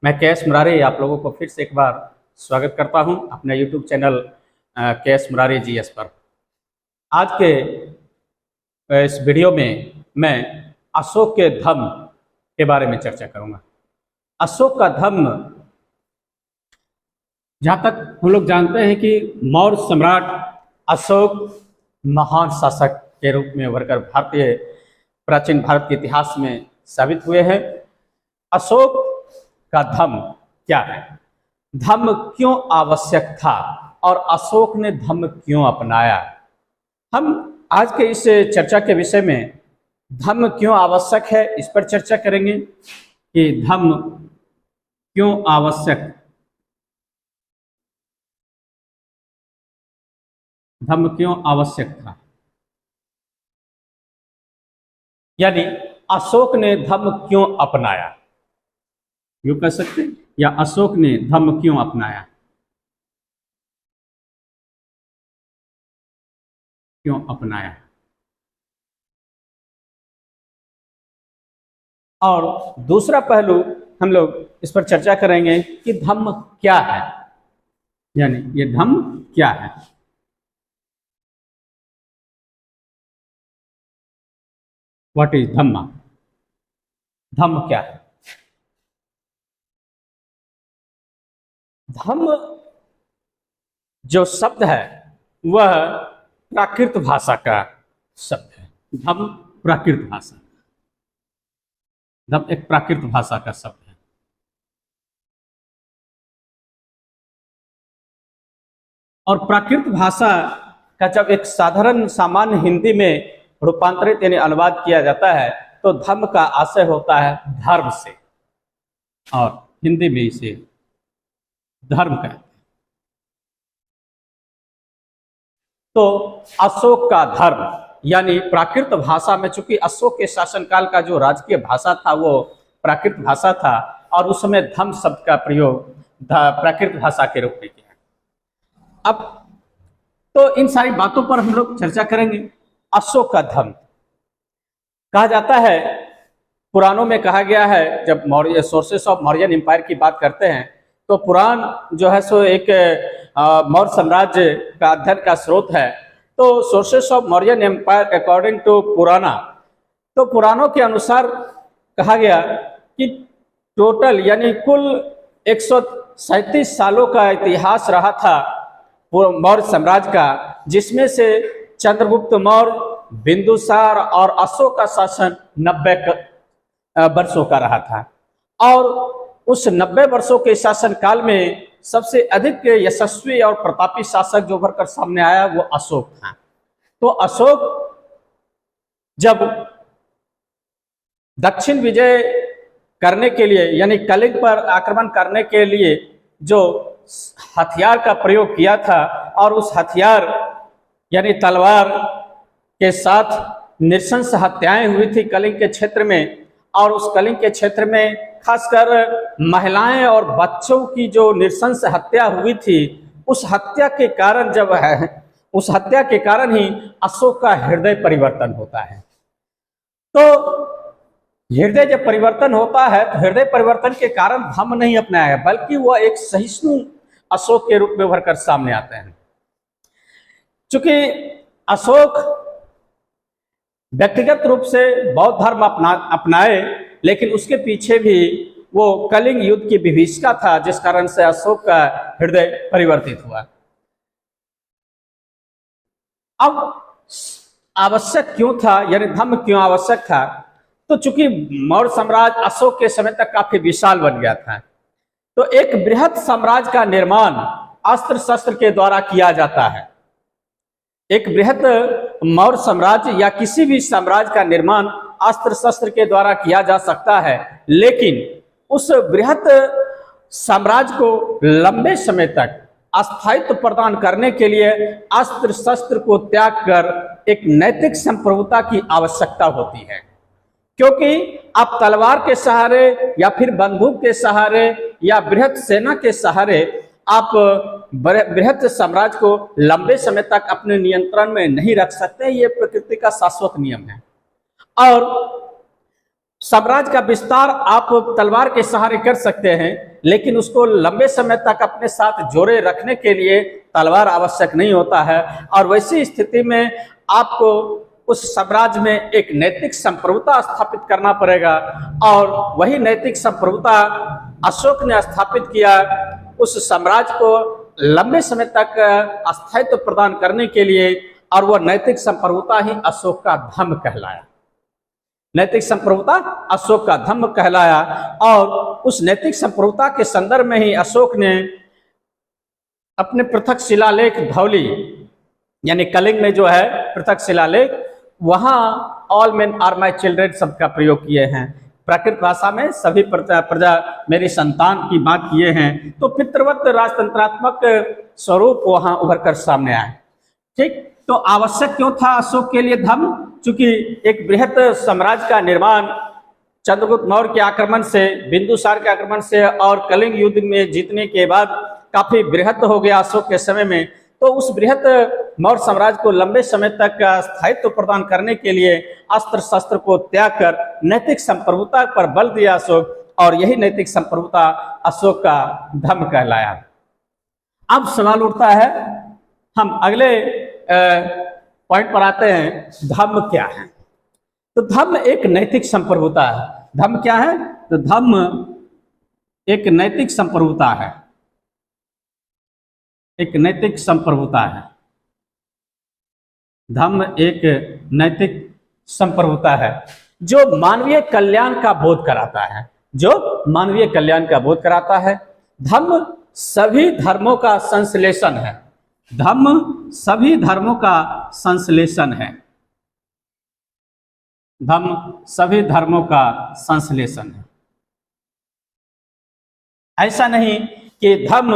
मैं के.एस. मुरारी आप लोगों को फिर से एक बार स्वागत करता हूं अपने YouTube channel KS. Murari GS पर। आज के इस वीडियो में मैं अशोक के धम्म के बारे में चर्चा करूंगा। अशोक का धम्म, जहाँ तक हम लोग जानते हैं कि मौर्य सम्राट अशोक महान शासक के रूप में उभरकर प्राचीन भारत के इतिहास में साबित हुए हैं। अशोक का धम्म क्या है, धम्म क्यों आवश्यक था और अशोक ने धम्म क्यों अपनाया। हम आज के इस चर्चा के विषय में धम्म क्यों आवश्यक है इस पर चर्चा करेंगे कि धम्म क्यों आवश्यक, धम्म क्यों आवश्यक था, यानी अशोक ने धम्म क्यों अपनाया, यूं कह सकते हैं, या अशोक ने धम्म क्यों अपनाया, क्यों अपनाया। और दूसरा पहलू हम लोग इस पर चर्चा करेंगे कि धम्म क्या है, यानी ये धम्म क्या है। व्हाट इज धम्म, धम्म क्या है। धम्म जो शब्द है वह प्राकृत भाषा का शब्द है। धम्म प्राकृत भाषा, धम्म एक प्राकृत भाषा का शब्द है। और प्राकृत भाषा का जब एक साधारण सामान्य हिंदी में रूपांतरित यानी अनुवाद किया जाता है तो धम्म का आशय होता है धर्म से, और हिंदी में इसे धर्म कहते हैं। तो अशोक का धर्म यानी प्राकृत भाषा में, चूंकि अशोक के शासनकाल का जो राजकीय भाषा था वो प्राकृत भाषा था और उस समय धम्म शब्द का प्रयोग प्राकृत भाषा के रूप में किया। अब तो इन सारी बातों पर हम लोग चर्चा करेंगे। अशोक का धम्म कहा जाता है, पुराणों में कहा गया है, जब Maurya sources of Mauryan empire की बात करते हैं तो पुराण जो है सो एक मौर्य साम्राज्य का अध्ययन का स्रोत है। तो sources of Mauryan empire according to Purana, तो पुराणों के अनुसार कहा गया कि टोटल यानी कुल 137 सालों का इतिहास रहा था मौर्य साम्राज्य का, जिसमें से चंद्रगुप्त मौर्य, बिंदुसार और अशोक का शासन 90 वर्षों का रहा था। और उस 90 वर्षों के शासन काल में सबसे अधिक यशस्वी और प्रतापी शासक जो उभर कर सामने आया वो अशोक था। तो अशोक जब दक्षिण विजय करने के लिए यानी कलिंग पर आक्रमण करने के लिए जो हथियार का प्रयोग किया था, और उस हथियार यानी तलवार के साथ नृशंस हत्याएं हुई थी कलिंग के क्षेत्र में, और उस कलिंग के क्षेत्र में खासकर महिलाएं और बच्चों की जो नृशंस हत्या हुई थी, उस हत्या के कारण जब है, उस हत्या के कारण ही अशोक का हृदय परिवर्तन होता है। तो हृदय जब परिवर्तन होता है तो हृदय परिवर्तन के कारण धम्म नहीं अपनाया है, बल्कि वह एक सहिष्णु अशोक के रूप में उभर कर सामने आते हैं। चूंकि अशोक व्यक्तिगत रूप से बौद्ध धर्म अपनाए, लेकिन उसके पीछे भी वो कलिंग युद्ध की विभीषिका था, जिस कारण से अशोक का हृदय परिवर्तित हुआ। अब आवश्यक क्यों था, यानी धम्म क्यों आवश्यक था, तो चूंकि मौर्य साम्राज्य अशोक के समय तक काफी विशाल बन गया था, तो एक बृहद साम्राज्य का निर्माण अस्त्र शस्त्र के द्वारा किया जाता है। एक बृहद मौर्य साम्राज्य या किसी भी साम्राज्य का निर्माण अस्त्र शस्त्र के द्वारा किया जा सकता है, लेकिन उस बृहद साम्राज्य को लंबे समय तक अस्थायित्व प्रदान करने के लिए अस्त्र शस्त्र को त्याग कर एक नैतिक संप्रभुता की आवश्यकता होती है। क्योंकि आप तलवार के सहारे या फिर बंदूक के सहारे या बृहद सेना के सहारे आप बृहद साम्राज्य को लंबे समय तक अपने नियंत्रण में नहीं रख सकते। ये प्रकृति का शाश्वत नियम है। और साम्राज्य का विस्तार आप तलवार के सहारे कर सकते हैं, लेकिन उसको लंबे समय तक अपने साथ जोड़े रखने के लिए तलवार आवश्यक नहीं होता है। और वैसी स्थिति में आपको उस साम्राज्य में एक नैतिक संप्रभुता स्थापित करना पड़ेगा, और वही नैतिक संप्रभुता अशोक ने स्थापित किया। उस साम्राज्य को लंबे समय तक स्थायित्व प्रदान करने के लिए, और वह नैतिक संप्रभुता ही अशोक का धर्म कहलाया। नैतिक संप्रभुता अशोक का धर्म कहलाया, और उस नैतिक संप्रभुता के संदर्भ में ही अशोक ने अपने पृथक शिलालेख धौली यानी कलिंग में जो है पृथक शिलालेख, वहां all men are my children शब्द का प्रयोग किए हैं। प्राकृत भाषा में सभी प्रजा मेरी संतान की बात किए हैं। तो पितृवत राजतंत्रात्मक स्वरूप वहां उभर कर सामने आए। ठीक, तो आवश्यक क्यों था अशोक के लिए धर्म? चूंकि एक बृहत साम्राज्य का निर्माण चंद्रगुप्त मौर्य के आक्रमण से, बिंदुसार के आक्रमण से और कलिंग युद्ध में जीतने के बाद काफी बृहत हो गया अशोक के समय में। तो उस बृहत मौर्य साम्राज्य को लंबे समय तक स्थायित्व प्रदान करने के लिए अस्त्र शस्त्र को त्याग कर नैतिक संप्रभुता पर बल दिया अशोक, और यही नैतिक संप्रभुता अशोक का धर्म कहलाया। अब सवाल उठता है, हम अगले पॉइंट पर आते हैं, धर्म क्या है? तो धर्म एक नैतिक संप्रभुता है। धर्म क्या है? तो धर्म एक नैतिक संप्रभुता है। एक नैतिक संप्रभुता है। धर्म एक नैतिक संप्रभुता है जो मानवीय कल्याण का बोध कराता है। जो मानवीय कल्याण का बोध कराता है। धर्म सभी धर्मों का संश्लेषण है। धर्म सभी धर्मों का संश्लेषण है। धर्म सभी धर्मों का संश्लेषण है। ऐसा नहीं कि धर्म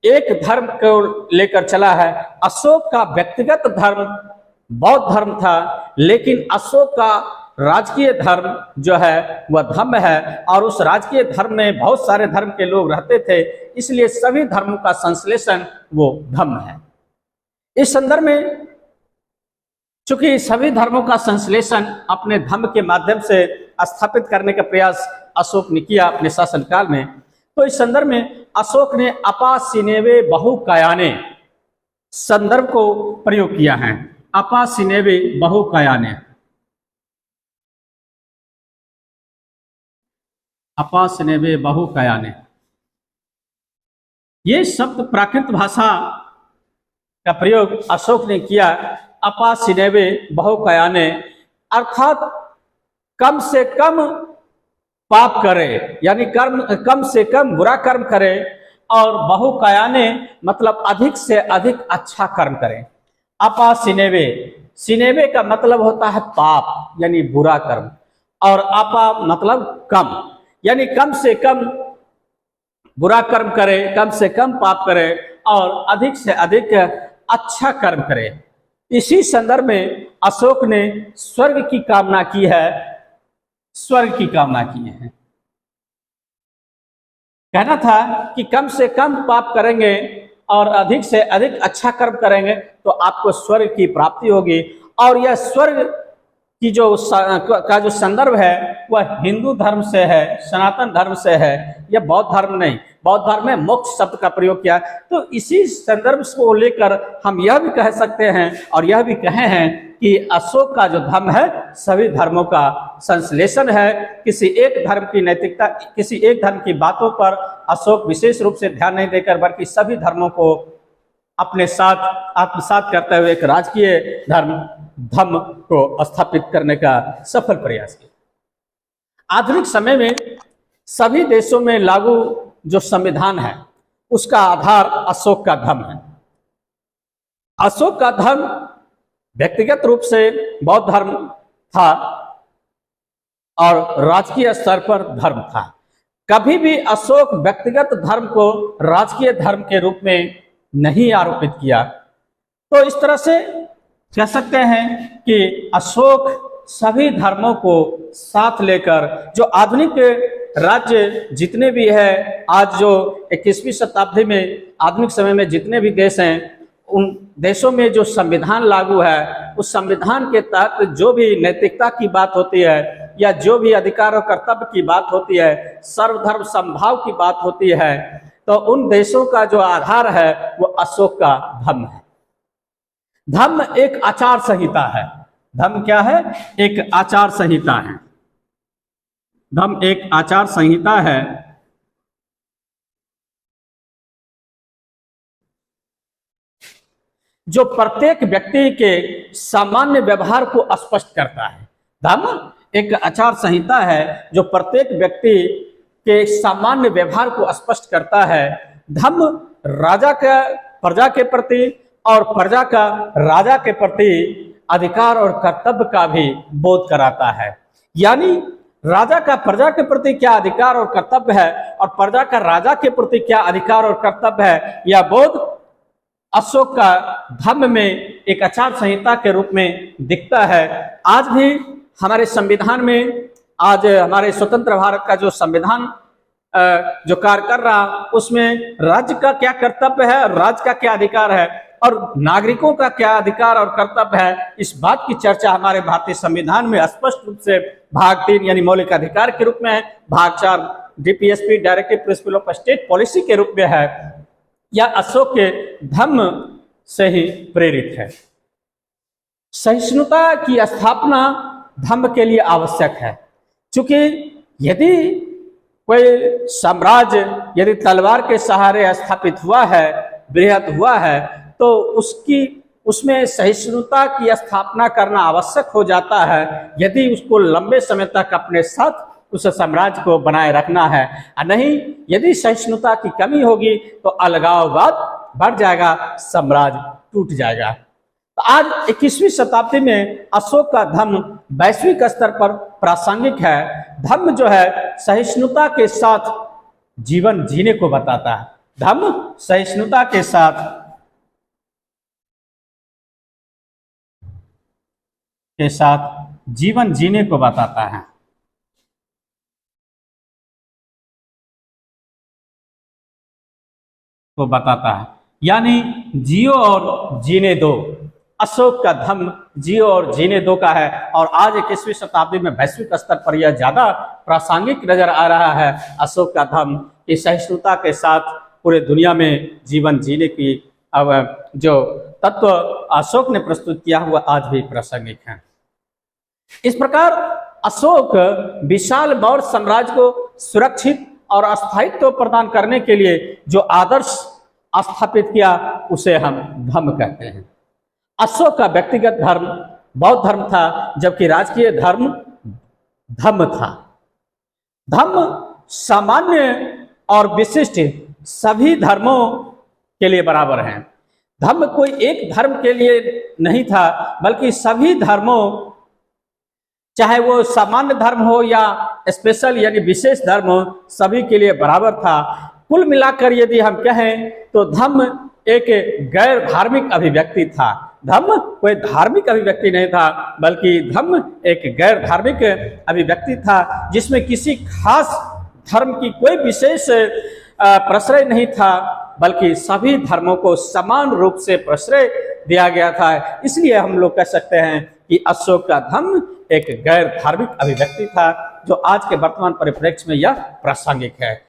एक धर्म को लेकर चला है। अशोक का व्यक्तिगत धर्म बौद्ध धर्म था, लेकिन अशोक का राजकीय धर्म जो है वह धम्म है, और उस राजकीय धर्म में बहुत सारे धर्म के लोग रहते थे, इसलिए सभी धर्मों का संश्लेषण वो धम्म है। इस संदर्भ में चूंकि सभी धर्मों का संश्लेषण अपने धर्म के माध्यम से स्थापित करने का प्रयास अशोक ने किया अपने शासनकाल में, तो इस संदर्भ में अशोक ने अपा सिनेवे बहुकायाने संदर्भ को प्रयोग किया है। अपा सिनेवे बहुकायाने, अपा सिनेवे बहुकायाने, ये शब्द प्राकृत भाषा का प्रयोग अशोक ने किया। अपा सिनेवे बहुकायाने अर्थात कम से कम पाप करे, यानी कम से कम बुरा कर्म करे, और बहुकायाने मतलब अधिक से अधिक अच्छा कर्म करे। अपा सिनेवे, सिनेवे का मतलब होता है पाप यानी बुरा कर्म, और अपा मतलब कम, यानी कम से कम बुरा कर्म करे, कम से कम पाप करे और अधिक से अधिक अच्छा कर्म करे। इसी संदर्भ में अशोक ने स्वर्ग की कामना की है। स्वर्ग की कामना की है। कहना था कि कम से कम पाप करेंगे और अधिक से अधिक अच्छा कर्म करेंगे तो आपको स्वर्ग की प्राप्ति होगी। और यह स्वर्ग की जो संदर्भ है वह हिंदू धर्म से है, सनातन धर्म से है, यह बौद्ध धर्म नहीं। बौद्ध धर्म में मोक्ष शब्द का प्रयोग किया। तो इसी संदर्भ को लेकर हम यह भी कह सकते हैं और यह भी कहे हैं कि अशोक का जो धर्म है सभी धर्मों का संश्लेषण है। किसी एक धर्म की नैतिकता, किसी एक धर्म की बातों पर अशोक विशेष रूप से ध्यान नहीं देकर बल्कि सभी धर्मों को अपने साथ आत्मसात करते हुए एक राजकीय धर्म को स्थापित करने का सफल प्रयास किया। आधुनिक समय में सभी देशों में लागू जो संविधान है उसका आधार अशोक का धर्म है। अशोक का धर्म व्यक्तिगत रूप से बौद्ध धर्म था और राजकीय स्तर पर धर्म था। कभी भी अशोक व्यक्तिगत धर्म को राजकीय धर्म के रूप में नहीं आरोपित किया। तो इस तरह से कह सकते हैं कि अशोक सभी धर्मों को साथ लेकर जो आधुनिक राज्य जितने भी है, आज जो 21वीं शताब्दी में आधुनिक समय में जितने भी देश हैं, उन देशों में जो संविधान लागू है उस संविधान के तहत जो भी नैतिकता की बात होती है या जो भी अधिकार और कर्तव्य की बात होती है, सर्वधर्म समभाव की बात होती है, तो उन देशों का जो आधार है वो अशोक का धम्म है। धम्म एक आचार संहिता है। धम्म क्या है? एक आचार संहिता है। धम्म एक आचार संहिता है जो प्रत्येक व्यक्ति के सामान्य व्यवहार को स्पष्ट करता है। धम्म एक आचार संहिता है जो प्रत्येक व्यक्ति के सामान्य व्यवहार को स्पष्ट करता है। धम्म राजा का प्रजा के प्रति और प्रजा का राजा के प्रति अधिकार और कर्तव्य का भी बोध कराता है। यानी राजा का प्रजा के प्रति क्या अधिकार और कर्तव्य है और प्रजा का राजा के प्रति क्या अधिकार और कर्तव्य है, यह बोध अशोक का धम्म में एक आचार संहिता के रूप में दिखता है। आज भी हमारे संविधान में, आज हमारे स्वतंत्र भारत का जो संविधान जो कार्य कर रहा, उसमें राज्य का क्या कर्तव्य है और राज्य का क्या अधिकार है और नागरिकों का क्या अधिकार और कर्तव्य है, इस बात की चर्चा हमारे भारतीय संविधान में स्पष्ट रूप से भाग 3 यानी मौलिक अधिकार के रूप में है, भाग 4 DPSP directive principle of state policy के रूप में है। यह अशोक के धम्म से ही प्रेरित है। सहिष्णुता की स्थापना धम्म के लिए आवश्यक है, क्योंकि यदि कोई साम्राज्य यदि तलवार के सहारे स्थापित हुआ है, बृहद हुआ है, तो उसमें सहिष्णुता की स्थापना करना आवश्यक हो जाता है यदि उसको लंबे समय तक अपने साथ उस साम्राज्य को बनाए रखना है। नहीं, यदि सहिष्णुता की कमी होगी तो अलगाववाद बढ़ जाएगा, साम्राज्य टूट जाएगा। तो आज 21वीं शताब्दी में अशोक का धम्म वैश्विक स्तर पर प्रासंगिक है। धम्म जो है सहिष्णुता के साथ जीवन जीने को बताता है। धम्म सहिष्णुता के साथ जीवन जीने को बताता है। को बताता है, यानी जियो और जीने दो। अशोक का धम्म जियो और जीने दो का है और आज 21वीं शताब्दी में वैश्विक स्तर पर यह ज्यादा प्रासंगिक नजर आ रहा है। अशोक का धम्म की सहिष्णुता के साथ पूरे दुनिया में जीवन जीने की अब जो तत्व अशोक ने प्रस्तुत किया हुआ आज भी प्रासंगिक है। इस प्रकार अशोक विशाल मौर्य साम्राज्य को सुरक्षित और अस्थायित्व प्रदान करने के लिए जो आदर्श स्थापित किया उसे हम धम्म कहते हैं। अशोक का व्यक्तिगत धर्म बौद्ध धर्म था, जबकि राजकीय धर्म धम्म था। धम्म सामान्य और विशिष्ट सभी धर्मों के लिए बराबर है। धम्म कोई एक धर्म के लिए नहीं था, बल्कि सभी धर्मों, चाहे वो सामान्य धर्म हो या स्पेशल यानी विशेष धर्म हो, सभी के लिए बराबर था। कुल मिलाकर यदि हम कहें तो धम्म एक गैर धार्मिक अभिव्यक्ति था। धम्म कोई धार्मिक अभिव्यक्ति नहीं था, बल्कि धम्म एक गैर धार्मिक अभिव्यक्ति था जिसमें किसी खास धर्म की कोई विशेष प्रश्रय नहीं था, बल्कि सभी धर्मों को समान रूप से प्रश्रय दिया गया था। इसलिए हम लोग कह सकते हैं कि अशोक का धम्म एक गैर धार्मिक अभिव्यक्ति था, जो आज के वर्तमान परिप्रेक्ष्य में यह प्रासंगिक है।